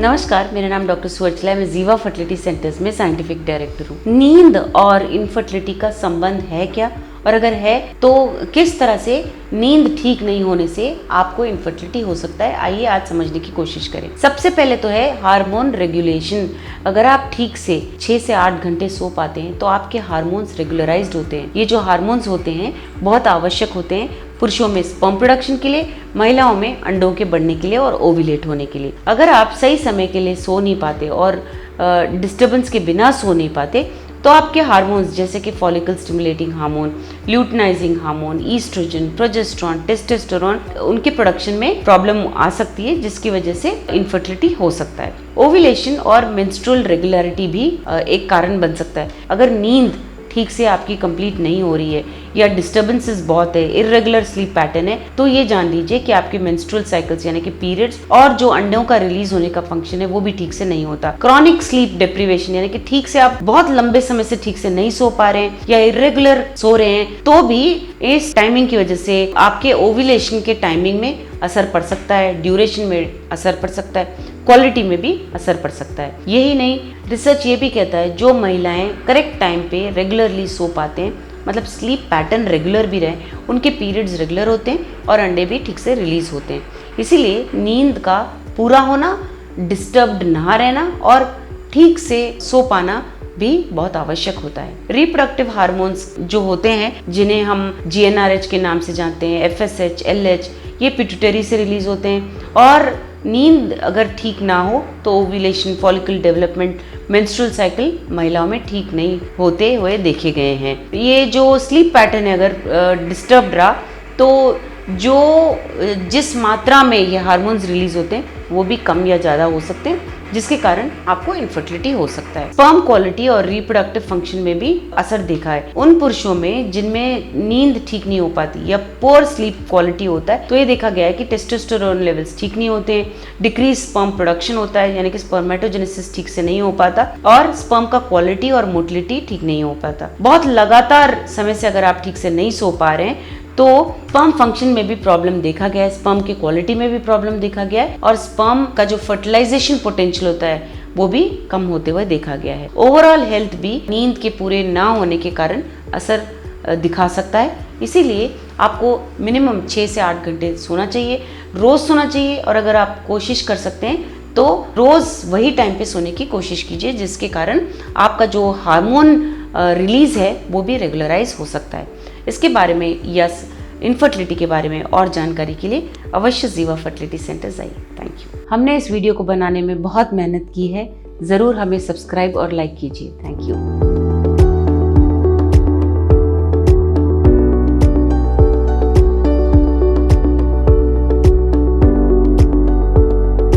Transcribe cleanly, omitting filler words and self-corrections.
नमस्कार, मेरा नाम डॉक्टर सुवर्चला है। मैं जीवा फर्टिलिटी सेंटर्स में साइंटिफिक डायरेक्टर हूँ। नींद और इनफर्टिलिटी का संबंध है क्या, और अगर है तो किस तरह से नींद ठीक नहीं होने से आपको इनफर्टिलिटी हो सकता है, आइए आज समझने की कोशिश करें। सबसे पहले तो है हार्मोन रेगुलेशन। अगर आप ठीक से 6 से 8 घंटे सो पाते हैं तो आपके हार्मोन्स रेगुलराइज्ड होते हैं। ये जो हार्मोन्स होते हैं बहुत आवश्यक होते हैं पुरुषों में स्पर्म प्रोडक्शन के लिए, महिलाओं में अंडों के बढ़ने के लिए और ओव्यूलेट होने के लिए। अगर आप सही समय के लिए सो नहीं पाते और डिस्टर्बेंस के बिना सो नहीं पाते तो आपके हार्मोन्स जैसे कि follicle stimulating hormone, luteinizing hormone, oestrogen, progesterone, testosterone, उनके प्रोडक्शन में प्रॉब्लम आ सकती है, जिसकी वजह से इनफर्टिलिटी हो सकता है। ओव्यूलेशन और मेंस्ट्रुअल रेगुलरिटी भी एक कारण बन सकता है। अगर नींद ठीक से आपकी कंप्लीट नहीं हो रही है या डिस्टर्बेंसेस बहुत है, इर्रेगुलर स्लीप पैटर्न है, तो ये जान लीजिए कि आपके मेंस्ट्रुअल साइकिल्स यानी कि पीरियड्स और जो अंडों का रिलीज होने का फंक्शन है वो भी ठीक से नहीं होता। क्रॉनिक स्लीप डिप्रीवेशन यानी कि ठीक से आप बहुत लंबे समय से ठीक से नहीं सो पा रहे हैं या इर्रेगुलर सो रहे हैं, तो भी इस टाइमिंग की वजह से आपके ओव्यूलेशन के टाइमिंग में असर पड़ सकता है, ड्यूरेशन में असर पड़ सकता है, क्वालिटी में भी असर पड़ सकता है। यही नहीं, रिसर्च ये भी कहता है जो महिलाएं करेक्ट टाइम पे रेगुलरली सो पाते हैं, मतलब स्लीप पैटर्न रेगुलर भी रहे, उनके पीरियड्स रेगुलर होते हैं और अंडे भी ठीक से रिलीज होते हैं। इसीलिए नींद का पूरा होना, डिस्टर्ब्ड ना रहना और ठीक से सो पाना भी बहुत आवश्यक होता है। रिप्रोडक्टिव हार्मोन्स जो होते हैं, जिन्हें हम GnRH के नाम से जानते हैं, FSH, LH, ये पिट्यूटरी से रिलीज होते हैं। और नींद अगर ठीक ना हो तो ovulation, follicle development, menstrual cycle महिलाओं में ठीक नहीं होते हुए देखे गए हैं। ये जो स्लीप पैटर्न है अगर डिस्टर्ब्ड रहा तो जिस मात्रा में ये हार्मोन्स रिलीज होते हैं वो भी कम या ज़्यादा हो सकते हैं, जिसके कारण आपको इनफर्टिलिटी हो सकता है। स्पर्म क्वालिटी और रिप्रोडक्टिव फंक्शन में भी असर देखा है। उन पुरुषों में जिनमें नींद ठीक नहीं हो पाती या पुअर स्लीप क्वालिटी होता है, तो ये देखा गया है कि टेस्टोस्टेरोन लेवल्स ठीक नहीं होते हैं, डिक्रीज स्पर्म प्रोडक्शन होता है यानी कि स्पर्मेटोजेनेसिस ठीक से नहीं हो पाता और स्पर्म का क्वालिटी और मोटिलिटी ठीक नहीं हो पाता। बहुत लगातार समय से अगर आप ठीक से नहीं सो पा रहे हैं तो स्पर्म फंक्शन में भी प्रॉब्लम देखा गया है, स्पर्म की क्वालिटी में भी प्रॉब्लम देखा गया है और स्पर्म का जो फर्टिलाइजेशन पोटेंशियल होता है वो भी कम होते हुए देखा गया है। ओवरऑल हेल्थ भी नींद के पूरे ना होने के कारण असर दिखा सकता है। इसीलिए आपको मिनिमम 6 से 8 घंटे सोना चाहिए, रोज सोना चाहिए। और अगर आप कोशिश कर सकते हैं तो रोज वही टाइम पे सोने की कोशिश कीजिए, जिसके कारण आपका जो हार्मोन रिलीज है वो भी रेगुलराइज हो सकता है। इसके बारे में या इनफर्टिलिटी के बारे में और जानकारी के लिए अवश्य जीवा फर्टिलिटी सेंटर्स आइए। Thank you. हमने इस वीडियो को बनाने में बहुत मेहनत की है, ज़रूर हमें सब्सक्राइब और लाइक कीजिए। Thank you.